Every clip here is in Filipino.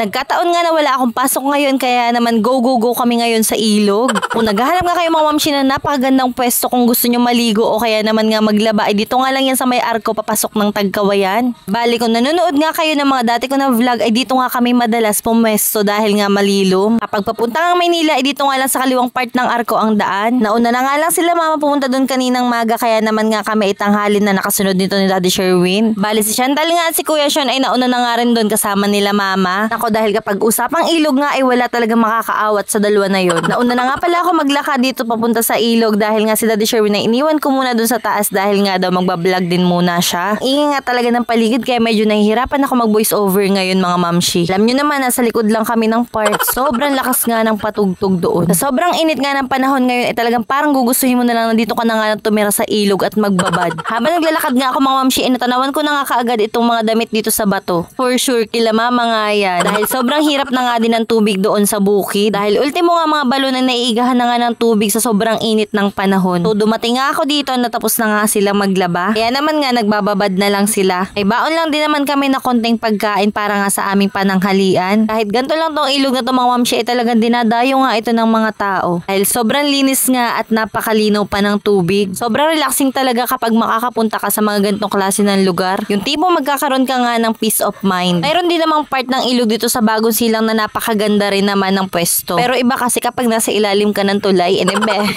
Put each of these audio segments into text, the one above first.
Nagkataon nga na wala akong pasok ngayon kaya naman go kami ngayon sa ilog. Kung naghahanap nga kayo mga mamshi na napakagandang pwesto kung gusto nyo maligo o kaya naman nga maglaba, ay dito nga lang yan sa may arko papasok ng Tagkawayan. Bali kung nanonood nga kayo ng mga dati ko na vlog, ay dito nga kami madalas pumwesto dahil nga malilom. Kapag papunta nga Maynila, ay dito nga lang sa kaliwang part ng arko ang daan. Nauna na nga lang sila mama pumunta doon kaninang maga kaya naman nga kami itanghalin na nakasunod nito ni Daddy Sherwin. Bali si Chantal nga at si Kuya Sean ay nauna na nga rin doon kasama nila mama. Nako dahil kapag usapang ilog nga ay wala talaga makakaawat sa dalawa na yon. Nauna na nga pala ako maglakad dito papunta sa ilog dahil nga si Daddy Sherwin ay iniwan ko muna doon sa taas dahil nga daw magbablog din muna siya. Ingay nga talaga ng paligid kaya medyo nahihirapan ako mag voice over ngayon mga mamshi. Alam nyo naman nasa likod lang kami ng park. Sobrang lakas nga ng patugtog doon. Sa sobrang init nga ng panahon ngayon ay talagang parang gugustuhin mo na lang na dito ka na nga tumira sa ilog at magbabad. Habang naglalakad nga ako mga mamshi, natanawan ko na nga kaagad itong mga damit dito sa bato. For sure, kila mama nga yan. Dahil sobrang hirap na nga din ng tubig doon sa bukid. Dahil ultimo nga mga balon na naiigahan na nga ng tubig sa sobrang init ng panahon. So dumating nga ako dito, natapos na nga sila maglaba. Kaya naman nga nagbababad na lang sila. Ay baon lang din naman kami na konting pagkain para nga sa aming pananghalian. Kahit ganito lang tong ilog na to mga mamshi ay talagang dinadayo nga ito ng mga tao. Dahil sobrang linis nga at napakalinaw pa ng tubig. Sobrang relaxing talaga kapag makakapunta ka sa mga ganitong klase ng lugar. Yung tipo magkakaroon ka nga ng peace of mind. Mayroon din namang part ng ilog dito sa Bagong Silang na napakaganda rin naman ng pwesto. Pero iba kasi kapag nasa ilalim ka ng tulay,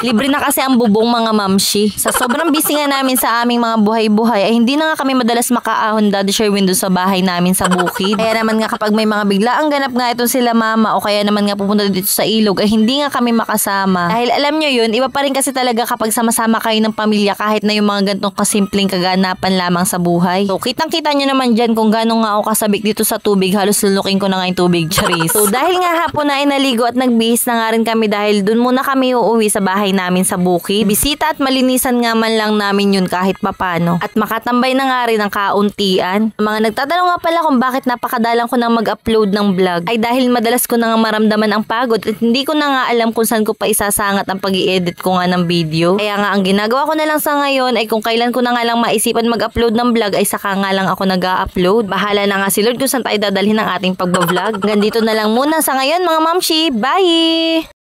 libre na kasi ang bubong mga mamshi. Sa sobrang busy nga namin sa aming mga buhay-buhay ay hindi na nga kami madalas makaahon Daddy Sherwin doon sa bahay namin sa bukid. Kaya naman nga kapag may mga biglaang ganap nga itong sila mama o kaya naman nga pupunta dito sa ilog ay hindi nga kami makasama. Dahil alam nyo yun, iba pa rin kasi talaga kapag sama-sama kayo ng pamilya kahit na yung mga gantong kasimpleng kaganapan lamang sa buhay. So kitang-kita nyo naman dyan kung gano'n nga ako kasabik dito sa tubig, halos luluking ko na nga yung tubig, charis. So dahil nga hapon na ay naligo at nagbihis na nga rin kami dahil dun muna kami uuwi sa bahay namin sa bukid. Bisita at malinisan nga man lang namin yun kahit papano. At makatambay na nga rin ang kauntian. Mga nagtatanong nga pala kung bakit napakadalang ko nang mag-upload ng vlog ay dahil madalas ko na nga maramdaman ang pagod at hindi ko na nga alam kung saan ko pa isasangat ang pag-i-edit ko nga ng video. Kaya nga ang ginagawa ko na lang sa ngayon ay kung kailan ko na nga lang maisipan mag-upload ng vlog ay saka nga lang ako nag-upload. Bahala na nga si Lord kung saan tayo dadalhin ang ating pag-vlog. Hanggang dito na lang muna sa ngayon mga mamshi. Bye!